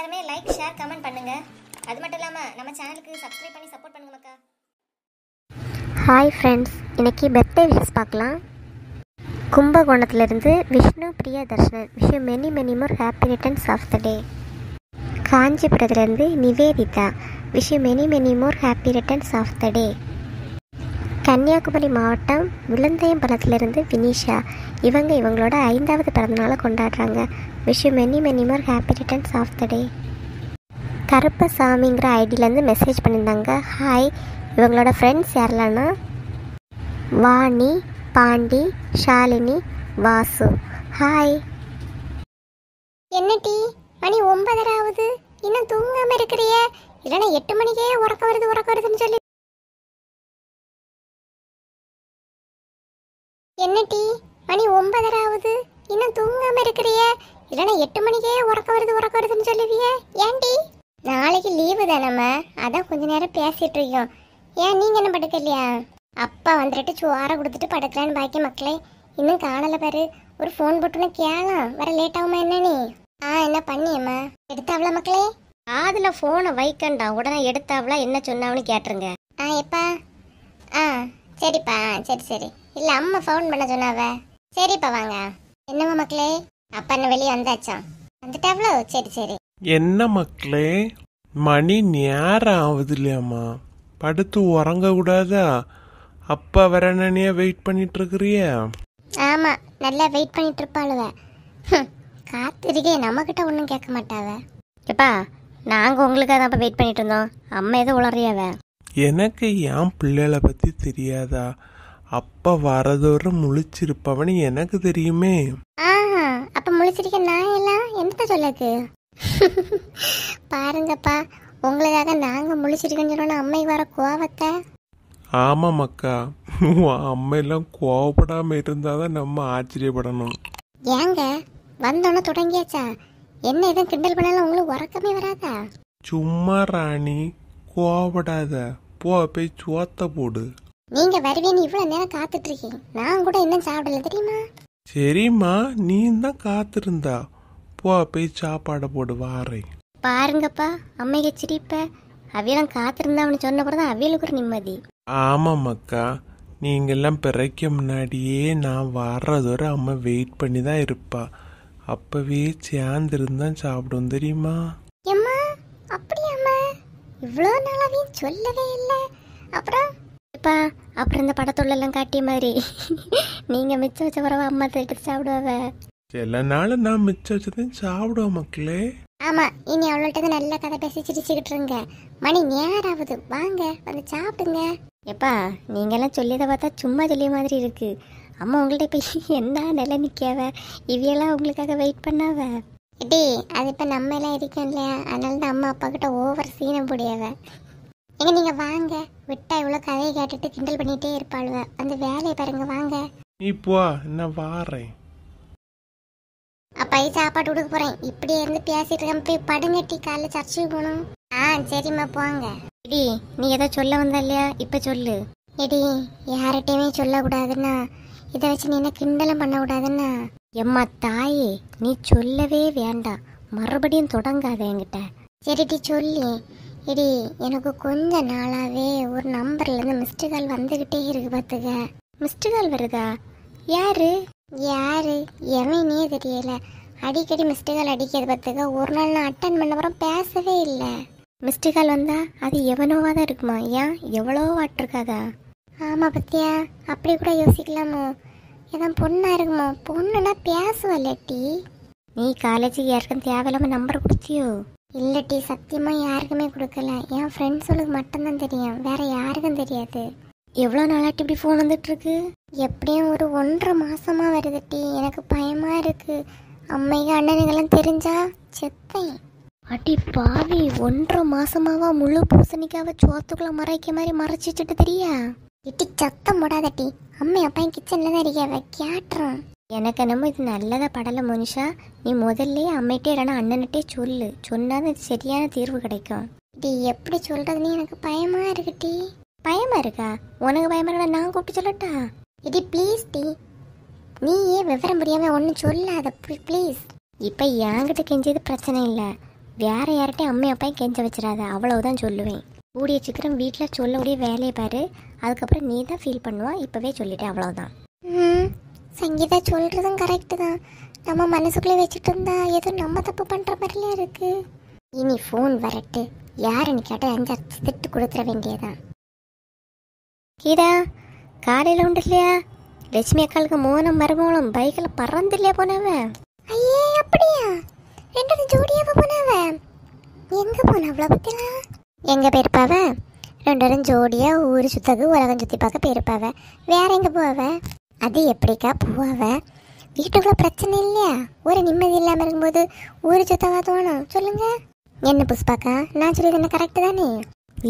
எல்லாருமே like share comment பண்ணுங்க. அது மட்டும் இல்லாமல் நம்ம சேனலுக்கு சப்ஸ்கிரைப் பண்ணி சப்போர்ட் பண்ணுங்க மக்கா. ஹாய் ஃப்ரெண்ட்ஸ், இன்றைக்கி பர்த்டே விஷஸ் பார்க்கலாம். கும்பகோணத்துலேருந்து Vishnu Priya Dharshanan, wish you many many more happy returns of the day. காஞ்சிபுரத்துலேருந்து Nivedita, wish you many many more happy returns of the day. Kanyakumari மாவட்டம் விழுந்தயம்பலத்திலிருந்து வினிஷா, இவங்களோட 5வது பிறந்தநாளை கொண்டாடுறாங்க. Wish you many many more happy returns of the day. கருப்பசாமிங்கிற ஐடியிலேருந்து மெசேஜ் பண்ணியிருந்தாங்க. ஹாய், இவங்களோட ஃப்ரெண்ட்ஸ் யாரெல்லாம்னா வாணி, பாண்டி, ஷாலினி, வாசு. ஹாய். என்ன டீ, மணி 9:30 ஆகுது, இன்னும் தூங்காம இருக்கிறிய? இல்லைன்னா 8 மணிக்கே உறக்கம் வருதுன்னு சொல்லி. என்ன டீ, மணி 9:30 ஆகுது, இன்னும் தூங்காம இருக்கிறிய? இல்லைன்னா 8 மணிக்கே உறக்கம் வருதுன்னு சொல்லுவிய? ஏன் டீ? நாளைக்கு லீவு தானம்மா, அதான் கொஞ்ச நேரம் பேசிட்டு இருக்கோம். ஏன் நீங்க என்ன படுக்கலையா? அப்பா வந்துட்டு சோற கொடுத்துட்டு படுக்கலான்னு பாக்கி மக்களே, இன்னும் காணல பாரு. ஒரு ஃபோன் போட்டுன்னு கேளாம், வர லேட் ஆகுமா என்ன நீ? என்ன பண்ணியம்மா? எடுத்தாவளா மக்களே? அதில் ஃபோனை வைக்கண்டா, உடனே எடுத்தாவளா என்ன சொன்னாவன்னு கேட்டுருங்க. எப்பா? சரிப்பா, சரி. இல்லை அம்மா ஃபோன் பண்ண சொன்னாவ. சரிப்பா வாங்க. என்னம்மா மக்களே, அப்பா என்ன வெளியே வந்தாச்சான்? வந்துட்டாவளோ? சரி. என்ன மக்களே, மணி நேரம் ஆகுது இல்லையாம்மா? படுத்து உறங்க கூடாதா? அப்பா வரனே வெயிட் பண்ணிட்டு இருக்கிறிய? ஆமா, நல்லா வெயிட் பண்ணிட்டு இருப்பாளுவ. காத்திருக்கே, நம்ம கிட்ட ஒன்றும் கேட்க மாட்டாவ. எப்பா, நாங்கள் உங்களுக்காக தான் அப்போ வெயிட் பண்ணிட்டு இருந்தோம். அம்மா எதுவும் உளறியாவ? எனக்கு என் பிள்ளைகளை பத்தி தெரியாதா? அப்பா வரதோட முழிச்சிருப்பவனு எனக்கு தெரியுமே. அப்ப முழிச்சிருக்க நான் எல்லாம் என்னத்த சொல்லக்கு? பாருங்கப்பா, உங்களுக்காக நாங்க முழிச்சிருக்கோன்னு சொன்னோன்னா அம்மை வர கோவத்தை. ஆமா மக்கா, அம்மா எல்லாம் கோவப்படாம இருந்தாதான் நம்ம ஆச்சரியப்படணும். ஏங்க வந்தோன்னு தொடங்கியாச்சா? என்ன எதுவும் கிண்டல் பண்ணாலும் உங்களுக்கு உறக்கமே வராதா? சும்மா ராணி, கோவப்படாத. போய் சோத்த போடு. நீங்க வருவேன்னு இவ்வளவு நேரம் காத்துட்டு இருக்கீங்க, நான் கூட இன்னும் சாப்பிடல தெரியுமா? சரிம்மா, நீ தான் காத்திருந்தா. போய் சாப்பாடை போடு, வாரேன். பாருங்கப்பா, அம்மைக்கு சிரிப்ப. அவியெல்லாம் காத்திருந்தாவன்னு சொன்ன பிறகு தான் அவியலுக்கு ஒரு நிம்மதி. ஆமாம் மக்கா, நீங்கெல்லாம் பிறக்க முன்னாடியே நான் வர்றதோட அம்மா வெயிட் பண்ணி தான் இருப்பா. அப்பவே சேர்ந்துருந்தான் சாப்பிடும் தெரியுமா? ஏம்மா, அப்படியாம்மா? இவ்வளோ நாளாவே சொல்லவே இல்லை. அப்புறம் இந்த படத்துள்ள எல்லாம் காட்டிய மாதிரி நீங்க மிச்சம் வச்ச பிறகு அம்மா எடுத்து சாப்பிடுவாவ. சில நாள் நான் மிச்சம் வச்சதையும் சாப்பிடுவோம் மக்களே. ஆமா, இனி அவள்கிட்ட நல்ல கதை பேசி சிரிச்சுக்கிட்டு இருங்க. மணி நேராவது, வாங்க வந்து சாப்பிடுங்க. எப்பா, நீங்க எல்லாம் சொல்லியதை பார்த்தா சும்மா சொல்லிய மாதிரி இருக்கு. அம்மா உங்கள்ட்ட இப்ப என்ன நிலை நிக்காவ? இவையெல்லாம் உங்களுக்காக வெயிட் பண்ணாவ. இடி, அது இப்ப நம்ம எல்லாம் இருக்கோம் இல்லையா, அதனால தான் அம்மா அப்பா கிட்ட ஓவர் சீனை போடியாவ. எங்க நீங்க வாங்க, விட்டா இவ்வளவு கதையை கேட்டுட்டு கிண்டல் பண்ணிட்டே இருப்பாளுவ. அந்த வேலையை பாருங்க, வாங்க. நீ போ, நான் வாரேன். அப்பா சாப்பாடு கொடுக்க போறேன். இப்படியே இருந்து பேசிட்டு இருக்க, போய் படுங்க டீ, காலைல சர்ச்சுக்கு போகணும். சரிம்மா போங்க. இடி, நீ ஏதோ சொல்ல வந்த இல்லையா, இப்ப சொல்லு. எடி, யார்கிட்டயுமே சொல்லக்கூடாதுன்னா, இதை வச்சு நீ என்ன கிண்டலும் பண்ண கூடாதுன்னா. எம்மா தாயே, நீ சொல்லவே வேண்டாம், மறுபடியும் தொடங்காத என்கிட்ட. சரிடி சொல்லி. எடி, எனக்கு கொஞ்ச நாளாவே ஒரு நம்பர்ல இருந்து மிஸ்டு கால் வந்துகிட்டே இருக்கு பாத்துக்க. மிஸ்டு கால் வருதா? யாரு எவனே தெரியல. அடிக்கடி மிஸ்டு கால் அடிக்கிறது பாத்துக்க. ஒரு நாள் நான் அட்டன் பண்ண அப்புறம் பேசவே இல்லை. மிஸ்டு கால் வந்தா அது எவனோவா தான் இருக்குமா? ஏன் எவ்வளோ வாட்டிருக்காதா? ஆமா பத்தியா, அப்படி கூட யோசிக்கலாமோ? ஏதான் பொண்ணா இருக்குமோ? பொண்ணுன்னா பேசுவல்ல டீ. நீ காலேஜுக்கு யாருக்கும் தேவையில்லாம நம்பர் கொடுத்தியோ? இல்ல டீ, சத்தியமா யாருக்குமே கொடுக்கல. என் ஃப்ரெண்ட்ஸுகளுக்கு மட்டும்தான் தெரியும், வேற யாருக்கும் தெரியாது. எவ்வளோ நாளாட்டி இப்படி ஃபோன் வந்துட்டு இருக்கு? எப்படியும் ஒரு 1.5 மாசமா வருது டீ. எனக்கு பயமா இருக்கு. அம்மைக்கு அண்ணனுக்கெல்லாம் தெரிஞ்சா செத்தேன். அடி பாவி, 1.5 மாசமாவா முழு பூசணிக்காவ சோத்துக்குள்ள மறைக்க மாதிரி மறைச்சிட்டு தெரியா? இட்டி சத்தம் போடாத டீ. அம்மை அப்பாயும் கிச்சன்ல தான் இருக்காவ, கேட்டுறான். எனக்கு என்னமோ இது நல்லதா படலை மனுஷா. நீ முதல்ல அம்மிட்டே இல்லைன்னா அண்ணன்கிட்டே சொல்லு, சொன்னாதான் சரியான தீர்வு கிடைக்கும். டீ எப்படி சொல்றதுன்னு எனக்கு பயமா இருக்கு டீ. பயமா இருக்கா? உனக்கு பயமா இருக்கா? நான் கூப்பிட்டு சொல்லட்டா? இடி ப்ளீஸ் டீ, நீ ஏன் விவரம் புரியாம ஒன்றும் சொல்லாத ப்ளீஸ். இப்போ என்கிட்ட கெஞ்சது பிரச்சனை இல்லை, வேற யார்கிட்டையும் அம்மா அப்பாயும் கெஞ்ச வச்சிடாத, அவ்வளவுதான் சொல்லுவேன். கூடிய சீக்கிரம் வீட்டில் சொல்லக்கூடிய வேலையை பாரு, அதுக்கப்புறம் நீ தான் ஃபீல் பண்ணுவா. இப்போவே சொல்லிட்டேன், அவ்வளோதான். சங்கீதா சொல்றதும் கரெக்டு தான். நம்ம மனசுக்குள்ளே வச்சுட்டு இருந்தா ஏதோ நம்ம தப்பு பண்ற மாதிரிலாம் இருக்கு. இனி ஃபோன் வரட்டு, யாருன்னு கேட்டால் 5 திட்டு கொடுத்துட வேண்டியதான். கீதா, காலையில் உண்டு இல்லையா? லட்சுமி அக்காளுக்கு மோனம் மருமகளும் பைக்கில் பறந்து இல்லையா போனவ? ஐயே அப்படியா? 2 ஜோடியாவ போனவ? எங்க போன அவ்வளோ பத்திலாம்? எங்க போயிருப்பாவ? 2 ஜோடியா ஊர் சுத்தகு உலகம் சுத்தி பார்க்க போயிருப்பாவ. வேற எங்க போவ? அது எப்படிக்கா போவாவ? வீட்டுக்குள்ள பிரச்சனை இல்லையா? ஒரு நிம்மதி இல்லாம இருக்கும்போது ஊர் சுத்தவா தோணும்? சொல்லுங்க. என்ன புஷ்பாக்கா, நான் சொல்லியது என்ன கரெக்டு தானே?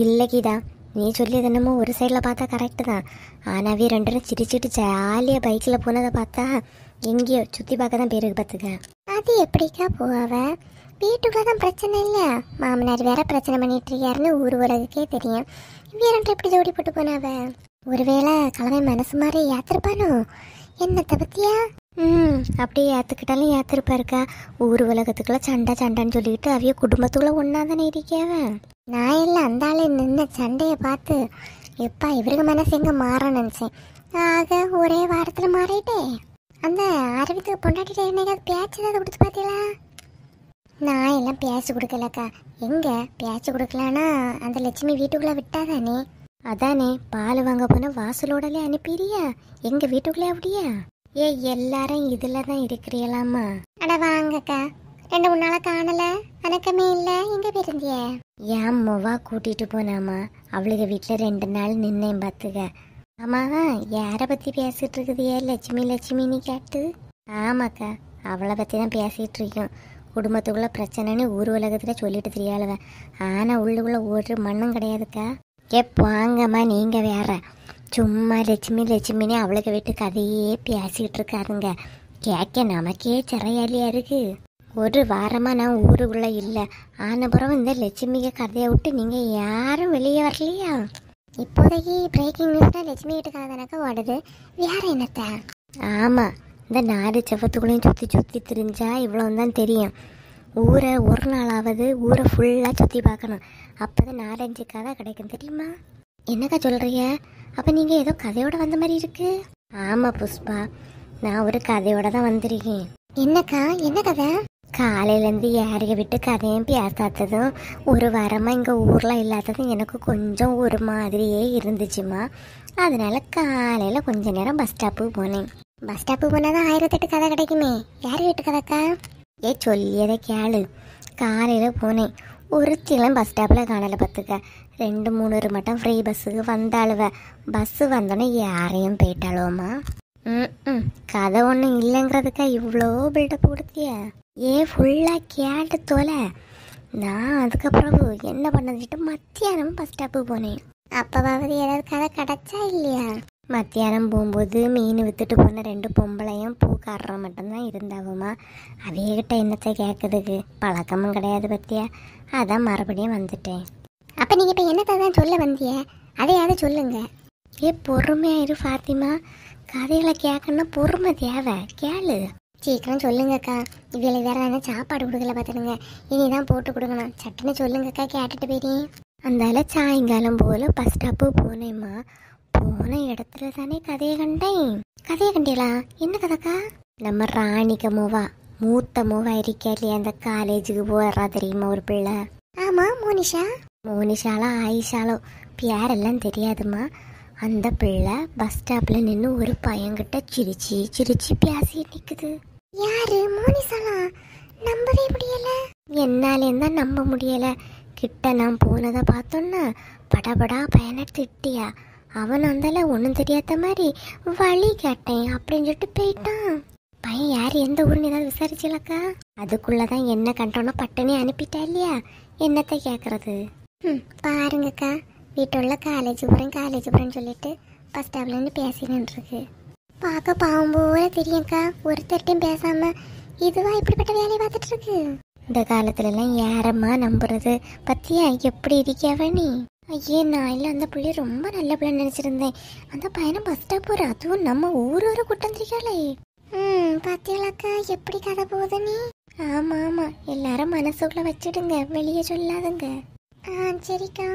இல்லை கீதா, நீ சொல்லியது என்னமோ ஒரு சைடில் பார்த்தா கரெக்டு தான். ஆனாவே 2 பேரும் சிரிச்சிட்டு ஜாலியாக பைக்கில் போனதை பார்த்தா எங்கேயோ சுற்றி பார்க்க தான் பேருக்கு பார்த்துக்க. அது எப்படிக்கா போவாவ? வீட்டுக்குள்ள தான் பிரச்சனை இல்லையா? மாமனார் வேற பிரச்சனை பண்ணிட்டு இருக்காருன்னு ஊர் உலகுக்கே தெரியும். வீரன் எப்படி ஜோடி போட்டு போனாவ? ஒருவேளை கிழமை மனசு மாதிரி ஏத்திருப்பானோ? என்னத்தை பத்தியா? அப்படியே ஏற்றுக்கிட்டாலும் ஏற்றிருப்பாருக்கா. ஊர் உலகத்துக்குள்ள சண்டைன்னு சொல்லிக்கிட்டு அவைய குடும்பத்துக்குள்ள ஒன்றா தானே இருக்காவ. நான் எல்லாம் அந்த ஆளு நின்ன சண்டையை பார்த்து எப்பா இவருக்கு மனசு எங்க மாற நினைச்சேன். ஆக ஒரே வாரத்தில் மாறிட்டே. அந்த அரவித்துக்கு பொண்டாட்டிட்ட என்னைக்காவது பேச்சு ஏதாவது கொடுத்து பார்த்தீங்களா? நான் எல்லாம் பேச்சு கொடுக்கலக்கா. எங்க பேச்சு கொடுக்கலான்னா அந்த லட்சுமி வீட்டுக்குள்ளே விட்டாதானே. அதானே, பால் வாங்க போனால் வாசலோடலே அனுப்பிடுறியா? எங்கள் வீட்டுக்குள்ளே அப்படியா? எல்லாரும் இதில் தான் இருக்கிறீங்களாம்மா? அட வாங்கக்கா, 2-3 நாளா காணல, அணக்கமே இல்லை. எங்க போயிருந்திய? என் மொவா கூட்டிட்டு போனாமா. அவளுக்கு வீட்டில் 2 நாள் நின்னேன் பார்த்துக்க. ஆமாவா, யாரை பற்றி பேசிட்டு இருக்குதியே? லட்சுமின்னு கேட்டு. ஆமாக்கா, அவளை பற்றி தான் பேசிகிட்டு இருக்கோம். குடும்பத்துக்குள்ள பிரச்சனைன்னு ஊர் உலகத்தில் சொல்லிட்டு தெரியாளவ. ஆனால் உள்ளுக்குள்ள ஒரு மண்ணும் கிடையாதுக்கா. வாங்கம்மா, நீங்கள் வேற சும்மா லட்சுமின்னு அவளுக்கு விட்டு கதையே பேசிக்கிட்டு இருக்காருங்க. கேட்க நமக்கே சிறையாலியா இருக்கு. ஒரு வாரமாக நான் ஊருக்குள்ளே இல்லை. ஆனப்புறம் இந்த லட்சுமிக்கு கதையை விட்டு நீங்கள் யாரும் வெளியே வரலையா? இப்போதைக்கு பிரேக்கிங் நியூஸ்னா லட்சுமி வீட்டு கதை தானக்கா ஓடுது. வேற என்னத்த? ஆமாம், இந்த 4 செவத்துக்குள்ளேயும் சுற்றி திரிஞ்சா இவ்வளோதான் தெரியும். ஊரை ஒரு நாளாவது ஊரை ஃபுல்லாக சுற்றி பார்க்கணும். அப்போ தான் 4-5 கதை கிடைக்கும், தெரியுமா? என்னக்கா சொல்கிறீங்க? அப்போ நீங்கள் ஏதோ கதையோட வந்த மாதிரி இருக்கு. ஆமாம் புஷ்பா, நான் ஒரு கதையோட தான் வந்திருக்கேன். என்னக்கா, என்ன கதை? காலையிலேருந்து யாரைய விட்டு கதையும் பேசாததும் ஒரு வாரமாக இங்கே ஊரில் இல்லாததும் எனக்கு கொஞ்சம் ஒரு மாதிரியே இருந்துச்சுமா. அதனால காலையில் கொஞ்ச நேரம் பஸ் ஸ்டாப்புக்கு போனேன். பஸ் ஸ்டாப்பு போனாதான் 1008 கதை கிடைக்குமே. யார் வீட்டு கதைக்கா? சொல்லியதை கேளு. காலையில் போனேன், ஒருத்திலும் பஸ் ஸ்டாப்பில் காணலை பார்த்துக்க. 2-3 மட்டும் ஃப்ரீ பஸ்ஸுக்கு வந்தாளுவ. பஸ்ஸு வந்தோடனே யாரையும் போயிட்டாளுவோம்மா. கதை ஒன்றும் இல்லைங்கிறதுக்கா இவ்வளோ பில்டப் கொடுத்திய? ஃபுல்லாக கேட்டு தோலை. நான் அதுக்கப்புறம் என்ன பண்ணதுட்டு மத்தியானம் பஸ் ஸ்டாப்புக்கு போனேன். அப்போவாவது ஏதாவது கதை கிடைச்சா இல்லையா? மத்தியானம் போகும்போது மீன் விற்றுட்டு போன 2 பொம்பளையும் பூக்காரரை மட்டும்தான் இருந்தாவுமா. அவையகிட்ட என்னத்தை கேட்குறதுக்கு பழக்கமும் கிடையாது பத்தியா. அதான் மறுபடியும் வந்துட்டேன். அப்போ நீங்கள் இப்போ என்னத்தை தான் சொல்ல வந்திய? அதையாவது சொல்லுங்க. பொறுமையாயிரு ஃபாத்திமா, கதைகளை கேட்கணும்னா பொறுமை தேவை. கேளு, சீக்கிரம் சொல்லுங்கக்கா. இவளுக்கு வேற என்ன சாப்பாடு கொடுக்கல பார்த்துடுங்க. இனிதான் போட்டு கொடுக்கணும். சட்டுன்னு சொல்லுங்கக்கா, கேட்டுட்டு போயிட்டேன். அந்தால சாயங்காலம் போல் பஸ் ஸ்டாப்பு போனேம்மா. போன இடத்துல தானே கதையை கண்டேன். கதையை கண்டீங்களா? என்ன கதைக்கா? நம்ம ராணிக்க மூவா, மூத்த மூவா இருக்கா இல்லையா, அந்த காலேஜுக்கு போறா தெரியுமா ஒரு பிள்ளை? ஆமா, மோனிஷாலோ ஆயிஷாலோ பேரெல்லாம் தெரியாதுமா. அந்த பிள்ளை பஸ் ஸ்டாப்ல நின்று ஒரு பையன்கிட்ட சிரிச்சு பேசி நிக்குது. யாரு? மோனிஷாலா? நம்பவே முடியல. என்னாலேயும் தான் நம்ப முடியல. கிட்ட நான் போனதை பார்த்தோன்னா படபடா பையனை திட்டியா. அவன் வந்தால ஒன்றும் தெரியாத மாதிரி வழி கேட்டேன் அப்படின்னு சொல்லிட்டு போயிட்டான். பையன் யார், எந்த ஊர்னு ஏதாவது விசாரிச்சலக்கா? அதுக்குள்ளதான் என்ன கண்டோன்னா பட்டனே அனுப்பிட்டா இல்லையா, என்னத்தை கேட்கறது? பாருங்கக்கா, வீட்டுள்ள காலேஜ் போறேன்னு சொல்லிட்டு பஸ் ஸ்டாப்ல இருந்து பேசிட்டு இருக்கு. பார்க்க பாவம் போல தெரியும்க்கா. ஒருத்தர்ட்டையும் பேசாம இதுவா இப்படிப்பட்ட வேலையை பார்த்துட்டு இருக்கு. இந்த காலத்துல எல்லாம் யாரம்மா நம்புறது? பத்தியா எப்படி இருக்கியாவ நீ? நான் இல்லை, அந்த பிள்ளை ரொம்ப நல்ல பிள்ளை நினைச்சிருந்தேன். அந்த பையனை பஸ் ஸ்டாப் போற, அதுவும் நம்ம ஊர் கூட்டம் தெரியாளே. பாத்தியாக்கா எப்படி கதை போகுது? நீ ஆமா ஆமா, எல்லாரும் மனசுக்குள்ள வச்சிடுங்க, வெளியே சொல்லாதுங்க. சரிக்கா.